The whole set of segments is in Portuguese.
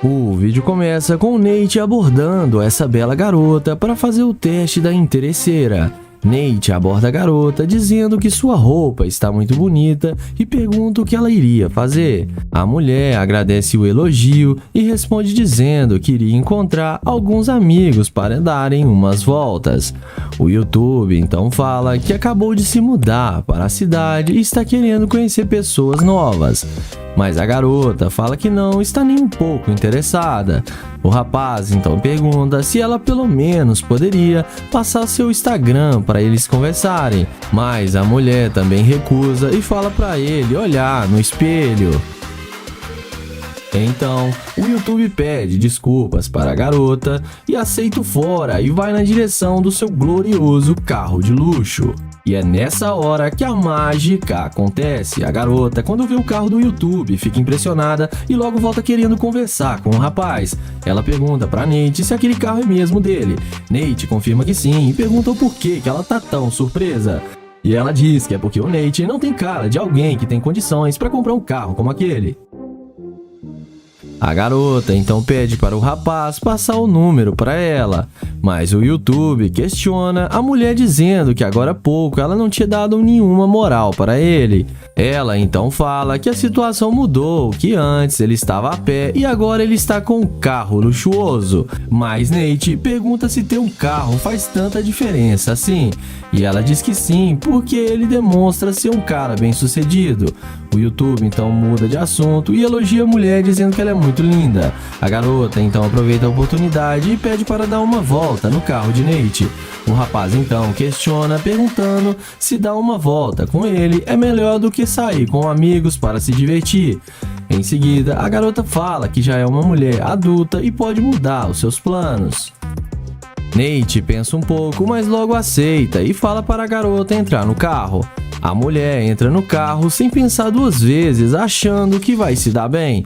O vídeo começa com Nate abordando essa bela garota para fazer o teste da interesseira. Nate aborda a garota dizendo que sua roupa está muito bonita e pergunta o que ela iria fazer. A mulher agradece o elogio e responde dizendo que iria encontrar alguns amigos para darem umas voltas. O YouTube então fala que acabou de se mudar para a cidade e está querendo conhecer pessoas novas. Mas a garota fala que não está nem um pouco interessada. O rapaz então pergunta se ela pelo menos poderia passar seu Instagram para eles conversarem, mas a mulher também recusa e fala para ele olhar no espelho. Então, o YouTube pede desculpas para a garota e aceita o fora e vai na direção do seu glorioso carro de luxo. E é nessa hora que a mágica acontece. A garota, quando vê o carro do YouTube, fica impressionada e logo volta querendo conversar com o rapaz. Ela pergunta para Nate se aquele carro é mesmo dele. Nate confirma que sim e pergunta o porquê que ela tá tão surpresa. E ela diz que é porque o Nate não tem cara de alguém que tem condições para comprar um carro como aquele. A garota então pede para o rapaz passar o número para ela, mas o YouTube questiona a mulher dizendo que agora há pouco ela não tinha dado nenhuma moral para ele. Ela então fala que a situação mudou, que antes ele estava a pé e agora ele está com um carro luxuoso. Mas Nate pergunta se ter um carro faz tanta diferença assim, e ela diz que sim, porque ele demonstra ser um cara bem-sucedido. O YouTube então muda de assunto e elogia a mulher dizendo que ela é muito linda. A garota então aproveita a oportunidade e pede para dar uma volta no carro de Nate. O rapaz então questiona perguntando se dar uma volta com ele é melhor do que sair com amigos para se divertir. Em seguida, a garota fala que já é uma mulher adulta e pode mudar os seus planos. Nate pensa um pouco, mas logo aceita e fala para a garota entrar no carro. A mulher entra no carro sem pensar duas vezes, achando que vai se dar bem.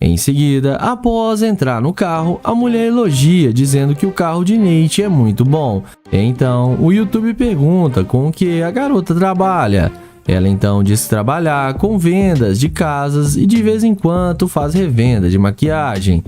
Em seguida, após entrar no carro, a mulher elogia, dizendo que o carro de Nate é muito bom. Então, o YouTube pergunta com o que a garota trabalha. Ela então diz trabalhar com vendas de casas e de vez em quando faz revenda de maquiagem.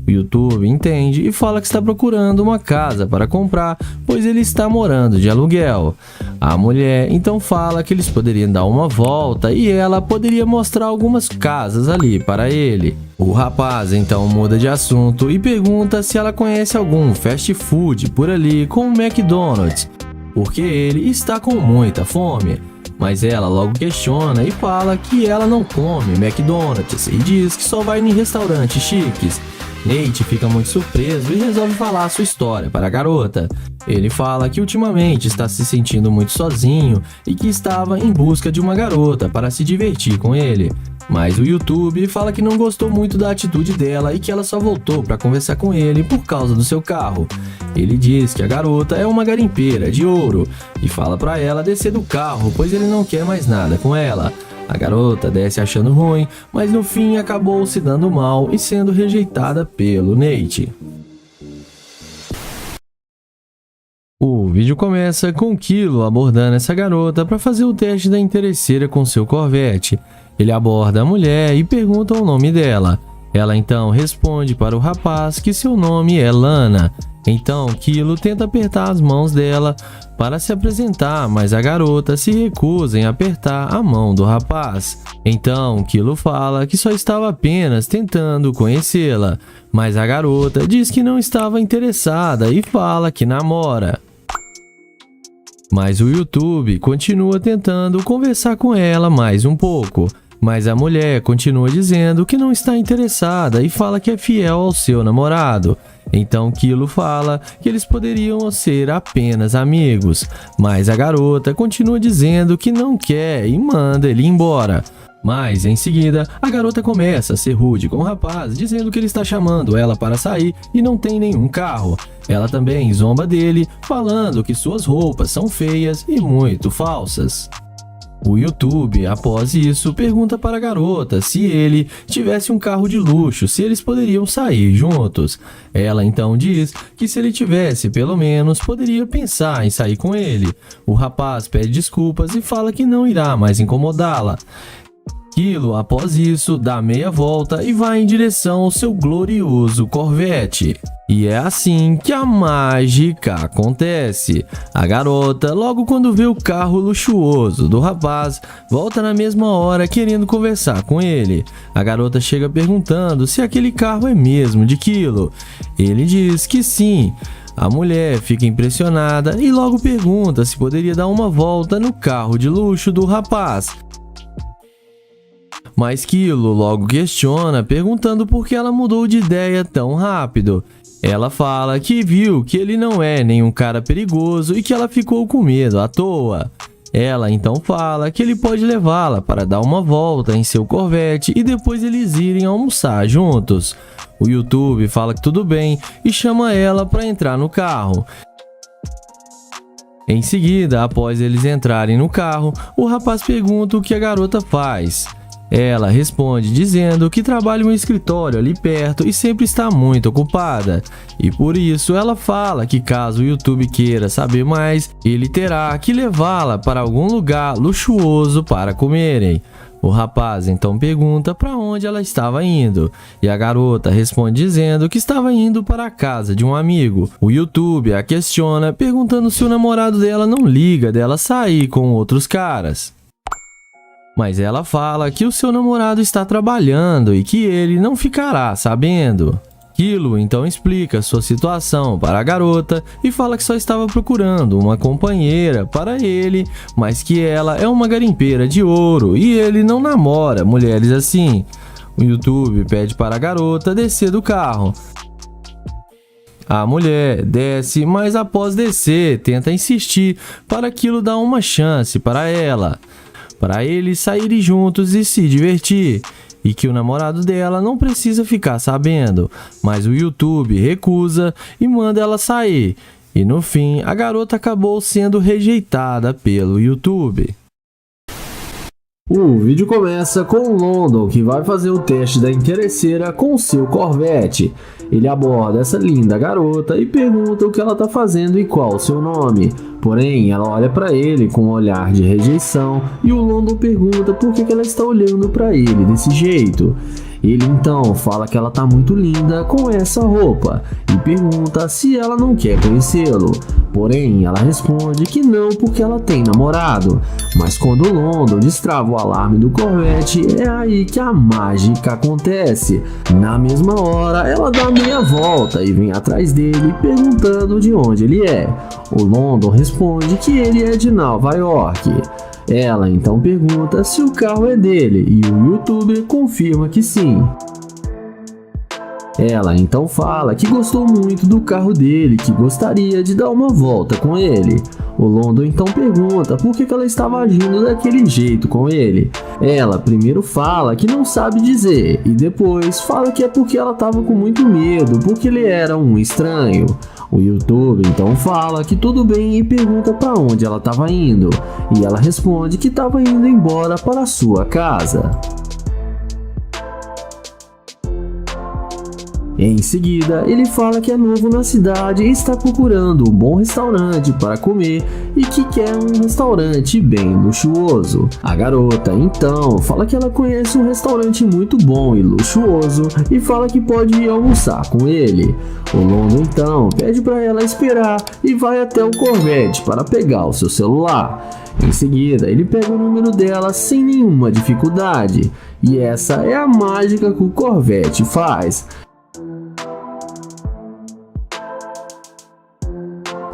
O YouTube entende e fala que está procurando uma casa para comprar, pois ele está morando de aluguel. A mulher então fala que eles poderiam dar uma volta e ela poderia mostrar algumas casas ali para ele. O rapaz então muda de assunto e pergunta se ela conhece algum fast food por ali com o McDonald's, porque ele está com muita fome. Mas ela logo questiona e fala que ela não come McDonald's e diz que só vai em restaurantes chiques. Nate fica muito surpreso e resolve falar sua história para a garota. Ele fala que ultimamente está se sentindo muito sozinho e que estava em busca de uma garota para se divertir com ele. Mas o YouTube fala que não gostou muito da atitude dela e que ela só voltou para conversar com ele por causa do seu carro. Ele diz que a garota é uma garimpeira de ouro e fala para ela descer do carro, pois ele não quer mais nada com ela. A garota desce achando ruim, mas no fim acabou se dando mal e sendo rejeitada pelo Nate. O vídeo começa com Kilo abordando essa garota para fazer o teste da interesseira com seu Corvette. Ele aborda a mulher e pergunta o nome dela. Ela então responde para o rapaz que seu nome é Lana. Então Kilo tenta apertar as mãos dela para se apresentar, mas a garota se recusa em apertar a mão do rapaz. Então Kilo fala que só estava apenas tentando conhecê-la, mas a garota diz que não estava interessada e fala que namora. Mas o YouTube continua tentando conversar com ela mais um pouco, mas a mulher continua dizendo que não está interessada e fala que é fiel ao seu namorado. Então Kilo fala que eles poderiam ser apenas amigos, mas a garota continua dizendo que não quer e manda ele embora. Mas em seguida, a garota começa a ser rude com o rapaz, dizendo que ele está chamando ela para sair e não tem nenhum carro. Ela também zomba dele, falando que suas roupas são feias e muito falsas. O YouTube, após isso, pergunta para a garota se ele tivesse um carro de luxo, se eles poderiam sair juntos. Ela então diz que se ele tivesse, pelo menos, poderia pensar em sair com ele. O rapaz pede desculpas e fala que não irá mais incomodá-la. Kilo, após isso, dá meia volta e vai em direção ao seu glorioso Corvette. E é assim que a mágica acontece. A garota, logo quando vê o carro luxuoso do rapaz, volta na mesma hora querendo conversar com ele. A garota chega perguntando se aquele carro é mesmo de Kilo. Ele diz que sim. A mulher fica impressionada e logo pergunta se poderia dar uma volta no carro de luxo do rapaz. Mas Kilo logo questiona, perguntando por que ela mudou de ideia tão rápido. Ela fala que viu que ele não é nenhum cara perigoso e que ela ficou com medo à toa. Ela então fala que ele pode levá-la para dar uma volta em seu Corvette e depois eles irem almoçar juntos. O YouTube fala que tudo bem e chama ela para entrar no carro. Em seguida, após eles entrarem no carro, o rapaz pergunta o que a garota faz. Ela responde dizendo que trabalha em um escritório ali perto e sempre está muito ocupada. E por isso ela fala que caso o YouTube queira saber mais, ele terá que levá-la para algum lugar luxuoso para comerem. O rapaz então pergunta para onde ela estava indo, e a garota responde dizendo que estava indo para a casa de um amigo. O YouTube a questiona, perguntando se o namorado dela não liga dela sair com outros caras. Mas ela fala que o seu namorado está trabalhando e que ele não ficará sabendo. Kilo então explica sua situação para a garota e fala que só estava procurando uma companheira para ele, mas que ela é uma garimpeira de ouro e ele não namora mulheres assim. O YouTube pede para a garota descer do carro. A mulher desce, mas após descer, tenta insistir para Kilo dar uma chance para ela, para eles saírem juntos e se divertir, e que o namorado dela não precisa ficar sabendo, mas o YouTube recusa e manda ela sair, e no fim a garota acabou sendo rejeitada pelo YouTube. O vídeo começa com o London, que vai fazer o teste da interesseira com seu Corvette. Ele aborda essa linda garota e pergunta o que ela está fazendo e qual o seu nome. Porém, ela olha para ele com um olhar de rejeição e o London pergunta por que ela está olhando para ele desse jeito. Ele então fala que ela tá muito linda com essa roupa e pergunta se ela não quer conhecê-lo. Porém, ela responde que não porque ela tem namorado. Mas quando o London destrava o alarme do Corvette, é aí que a mágica acontece. Na mesma hora, ela dá meia volta e vem atrás dele perguntando de onde ele é. O London responde que ele é de Nova York. Ela então pergunta se o carro é dele e o YouTuber confirma que sim. Ela então fala que gostou muito do carro dele, que gostaria de dar uma volta com ele. O London então pergunta por que ela estava agindo daquele jeito com ele. Ela primeiro fala que não sabe dizer e depois fala que é porque ela estava com muito medo, porque ele era um estranho. O YouTube então fala que tudo bem e pergunta para onde ela estava indo, e ela responde que estava indo embora para a sua casa. Em seguida, ele fala que é novo na cidade e está procurando um bom restaurante para comer e que quer um restaurante bem luxuoso. A garota, então, fala que ela conhece um restaurante muito bom e luxuoso e fala que pode ir almoçar com ele. O London, então, pede para ela esperar e vai até o Corvette para pegar o seu celular. Em seguida, ele pega o número dela sem nenhuma dificuldade. E essa é a mágica que o Corvette faz.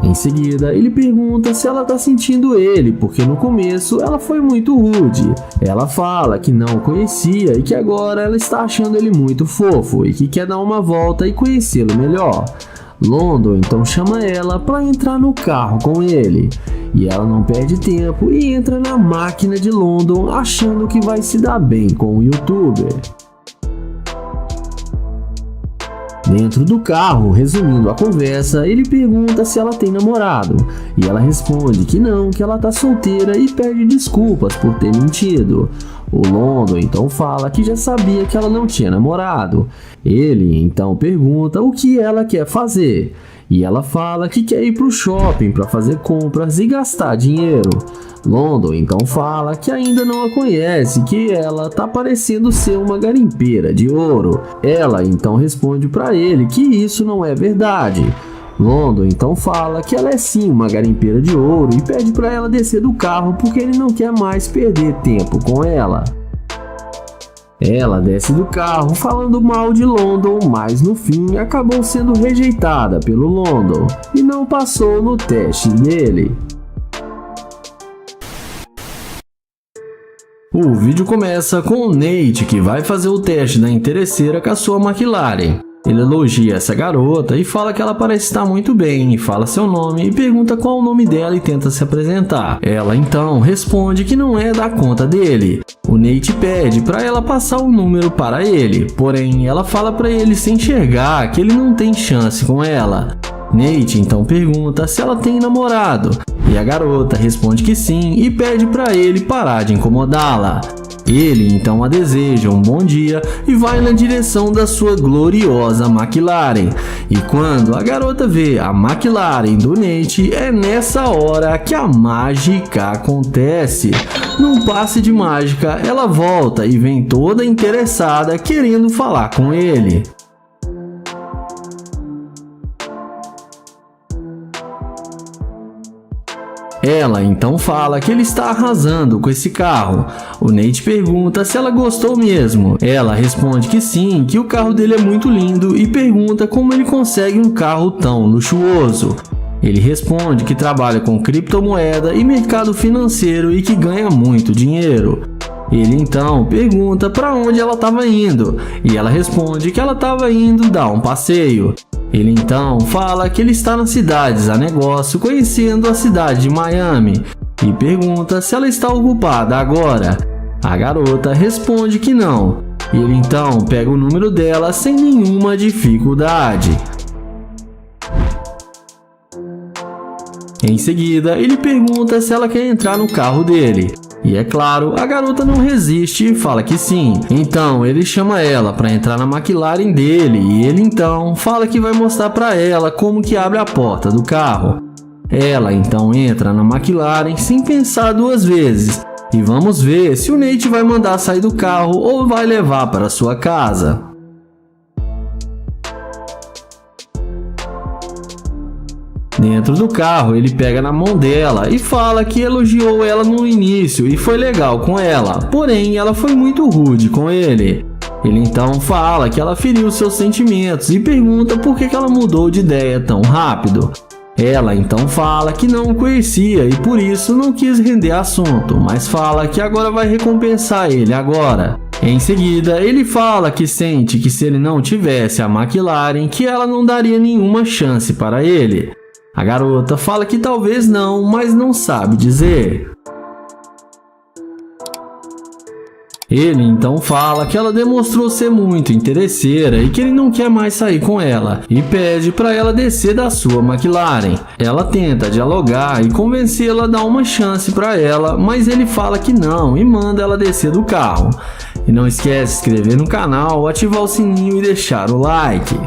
Em seguida, ele pergunta se ela está sentindo ele, porque no começo ela foi muito rude. Ela fala que não o conhecia e que agora ela está achando ele muito fofo e que quer dar uma volta e conhecê-lo melhor. London então chama ela para entrar no carro com ele. E ela não perde tempo e entra na máquina de London achando que vai se dar bem com o YouTuber. Dentro do carro, resumindo a conversa, ele pergunta se ela tem namorado, e ela responde que não, que ela tá solteira e pede desculpas por ter mentido. O London então fala que já sabia que ela não tinha namorado. Ele então pergunta o que ela quer fazer, e ela fala que quer ir pro shopping para fazer compras e gastar dinheiro. London então fala que ainda não a conhece, que ela tá parecendo ser uma garimpeira de ouro. Ela então responde para ele que isso não é verdade. London então fala que ela é sim uma garimpeira de ouro e pede para ela descer do carro porque ele não quer mais perder tempo com ela. Ela desce do carro falando mal de London, mas no fim acabou sendo rejeitada pelo London e não passou no teste dele. O vídeo começa com o Nate, que vai fazer o teste da interesseira com a sua McLaren. Ele elogia essa garota e fala que ela parece estar muito bem, e fala seu nome e pergunta qual o nome dela e tenta se apresentar. Ela então responde que não é da conta dele. O Nate pede para ela passar o número para ele, porém ela fala para ele se enxergar que ele não tem chance com ela. Nate então pergunta se ela tem namorado, e a garota responde que sim e pede para ele parar de incomodá-la. Ele então a deseja um bom dia e vai na direção da sua gloriosa McLaren. E quando a garota vê a McLaren do Nate, é nessa hora que a mágica acontece. Num passe de mágica, ela volta e vem toda interessada querendo falar com ele. Ela então fala que ele está arrasando com esse carro. O Nate pergunta se ela gostou mesmo. Ela responde que sim, que o carro dele é muito lindo e pergunta como ele consegue um carro tão luxuoso. Ele responde que trabalha com criptomoeda e mercado financeiro e que ganha muito dinheiro. Ele então pergunta para onde ela estava indo e ela responde que ela estava indo dar um passeio. Ele então fala que ele está nas cidades a negócio, conhecendo a cidade de Miami, e pergunta se ela está ocupada agora. A garota responde que não. Ele então pega o número dela sem nenhuma dificuldade. Em seguida, ele pergunta se ela quer entrar no carro dele. E é claro, a garota não resiste e fala que sim. Então ele chama ela para entrar na McLaren dele e ele então fala que vai mostrar para ela como que abre a porta do carro. Ela então entra na McLaren sem pensar duas vezes. E vamos ver se o Nate vai mandar sair do carro ou vai levar para sua casa. Dentro do carro, ele pega na mão dela e fala que elogiou ela no início e foi legal com ela, porém ela foi muito rude com ele. Ele então fala que ela feriu seus sentimentos e pergunta por que ela mudou de ideia tão rápido. Ela então fala que não o conhecia e por isso não quis render assunto, mas fala que agora vai recompensar ele agora. Em seguida, ele fala que sente que se ele não tivesse a McLaren, que ela não daria nenhuma chance para ele. A garota fala que talvez não, mas não sabe dizer. Ele então fala que ela demonstrou ser muito interesseira e que ele não quer mais sair com ela e pede para ela descer da sua McLaren. Ela tenta dialogar e convencê-la a dar uma chance para ela, mas ele fala que não e manda ela descer do carro. E não esquece de se inscrever no canal, ativar o sininho e deixar o like.